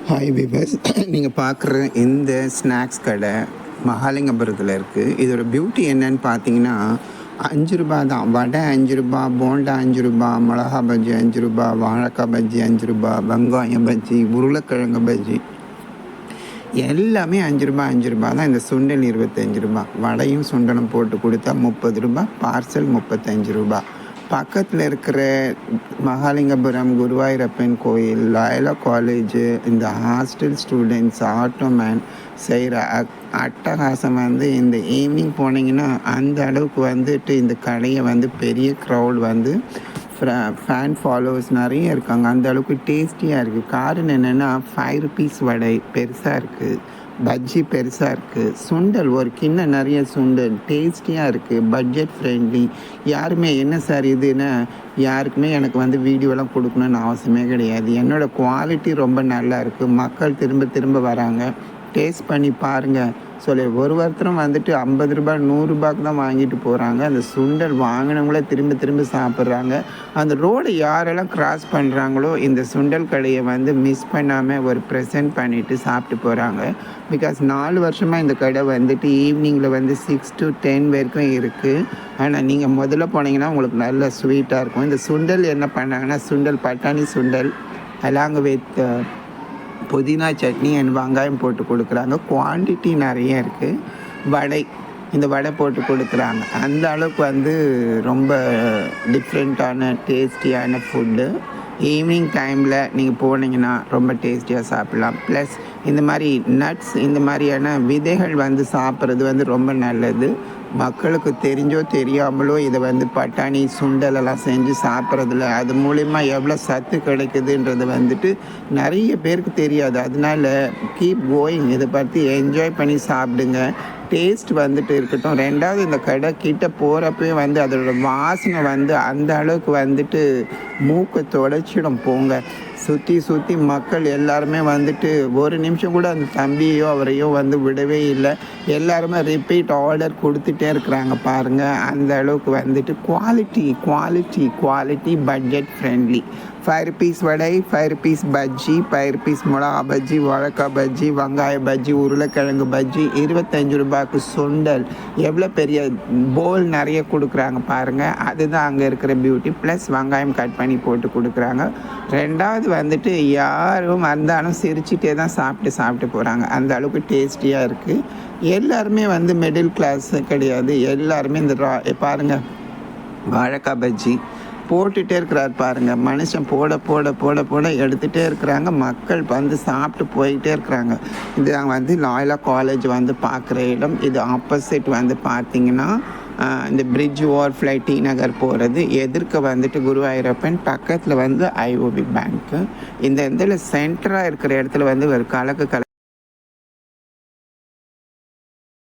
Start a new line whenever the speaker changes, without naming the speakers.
Hi viewers, நீங்கள் பார்க்குற இந்த ஸ்நாக்ஸ் கடை மகாலிங்கபுரத்தில் இருக்குது. இதோட பியூட்டி என்னன்னு பார்த்தீங்கன்னா, 5 ரூபா தான். வடை 5 ரூபா, போண்டா 5 ரூபா, மிளகா பஜ்ஜி 5 ரூபா, வாழைக்காய் பஜ்ஜி 5 ரூபா, வெங்காயம் பஜ்ஜி, உருளைக்கிழங்கு பஜ்ஜி எல்லாமே 5 ரூபா 5 ரூபா தான். இந்த சுண்டல் 25 ரூபா. வடையும் சுண்டலும் போட்டு கொடுத்தா 30 ரூபா, பார்சல் 35 ரூபா. பக்கத்தில் இருக்கிற மகாலிங்கபுரம் குருவாயூரப்பன் கோயில், லாயலா காலேஜு, இந்த ஹாஸ்டல் ஸ்டூடெண்ட்ஸ், ஆட்டோமேன் செய்கிற அட்டகாசம் இந்த ஈவினிங் போனீங்கன்னா அந்த அளவுக்கு வந்துட்டு இந்த கடையை பெரிய க்ரௌட் ஃபேன் ஃபாலோவர்ஸ் நிறைய இருக்காங்க. அந்த அளவுக்கு டேஸ்டியாக இருக்குது. காரணம் என்னென்னா 5 ருபீஸ் வடை பெருசாக இருக்குது, பஜ்ஜி பெருசாக இருக்குது, சுண்டல் ஒரு கிண்ணம் நிறைய சுண்டல் டேஸ்டியாக இருக்குது, பட்ஜெட் ஃப்ரெண்ட்லி. யாருமே என்ன சார் இதுன்னு யாருக்குமே எனக்கு வீடியோலாம் கொடுக்கணுன்னு அவசியமே கிடையாது. என்னோடய குவாலிட்டி ரொம்ப நல்லா இருக்குது. மக்கள் திரும்ப திரும்ப வராங்க. டேஸ்ட் பண்ணி பாருங்கள் சொல்லி ஒருத்தரும் 50 ரூபா 100 ரூபாய்க்கு தான் வாங்கிட்டு போகிறாங்க. அந்த சுண்டல் வாங்கினவங்களே திரும்ப திரும்ப சாப்பிட்றாங்க. அந்த ரோடை யாரெல்லாம் கிராஸ் பண்ணுறாங்களோ இந்த சுண்டல் கடையை மிஸ் பண்ணாமல் ஒரு ப்ரெசென்ட் பண்ணிவிட்டு சாப்பிட்டு போகிறாங்க. பிகாஸ் 4 வருஷமாக இந்த கடை ஈவினிங்கில் 6 to 10 வரைக்கும் இருக்குது. ஆனால் நீங்கள் முதல்ல போனீங்கன்னா உங்களுக்கு நல்ல ஸ்வீட்டாக இருக்கும். இந்த சுண்டல் என்ன பண்ணாங்கன்னா, சுண்டல் பட்டாணி சுண்டல் அலாங் வித் புதினா சட்னி அண்ட் வெங்காயம் போட்டு கொடுக்குறாங்க. குவான்டிட்டி நிறைய இருக்குது. வடை, இந்த வடை போட்டு கொடுக்குறாங்க. அந்த அளவுக்கு ரொம்ப டிஃப்ரெண்ட்டான டேஸ்டியான ஃபுட்டு. ஈவினிங் டைமில் நீங்கள் போனீங்கன்னா ரொம்ப டேஸ்டியாக சாப்பிட்லாம். ப்ளஸ் இந்த மாதிரி நட்ஸ், இந்த மாதிரியான விதைகள் சாப்பிட்றது ரொம்ப நல்லது. மக்களுக்கு தெரிஞ்சோ தெரியாமலோ இதை பட்டாணி சுண்டலெல்லாம் செஞ்சு சாப்பிட்றதில்ல. அது மூலிமா எவ்வளோ சத்து கிடைக்குதுன்றது நிறைய பேருக்கு தெரியாது. அதனால கீப் கோயிங், இதை பற்றி என்ஜாய் பண்ணி சாப்பிடுங்க. டேஸ்ட் இருக்கட்டும். ரெண்டாவது இந்த கடை கிட்ட போகிறப்பே அதோட வாசனை அந்த அளவுக்கு மூக்கை தொடச்சிடும். போங்க சுற்றி சுற்றி மக்கள் எல்லாருமே ஒரு நிமிஷம் கூட அந்த தம்பியோ அவரையோ விடவே இல்லை. எல்லாருமே ரிப்பீட் ஆர்டர் கொடுத்துட்டே இருக்கிறாங்க பாருங்கள். அந்த அளவுக்கு quality quality quality budget friendly. 5 rupees vada, 5 rupees bajji, 5 rupees மிளகா பஜ்ஜி, வாழைக்காய் பஜ்ஜி, வெங்காய பஜ்ஜி, உருளைக்கிழங்கு பஜ்ஜி, 25 ரூபாய்க்கு சுண்டல். எவ்வளோ பெரிய போல் நிறைய கொடுக்குறாங்க பாருங்கள். அதுதான் அங்கே இருக்கிற பியூட்டி. ப்ளஸ் வெங்காயம் கட் பண்ணி போட்டு கொடுக்குறாங்க. ரெண்டாவது யாரும் வந்தாலும் சிரிச்சிட்டே தான் சாப்பிட்டு போகிறாங்க. அந்த அளவுக்கு டேஸ்டியாக இருக்குது. எல்லாருமே மிடில் கிளாஸ் கிடையாது. எல்லாருமே இந்த பாருங்கள் வாழைக்காய் பஜ்ஜி போட்டுகிட்டே இருக்கிறார் பாருங்கள். மனுஷன் போட போட போட போட எடுத்துகிட்டே இருக்கிறாங்க. மக்கள் சாப்பிட்டு போயிட்டே இருக்கிறாங்க. இது லாயலா காலேஜ் பார்க்குற இடம். இது ஆப்போசிட் பார்த்தீங்கன்னா இந்த பிரிட்ஜ் ஓவர் ஃப்ளை டி நகர் போகிறது. எதிர்க்க குருவாயூரப்பன், பக்கத்தில் IOB பேங்க்கு. இந்த இதில் சென்டராக இருக்கிற இடத்துல ஒரு கலக்கு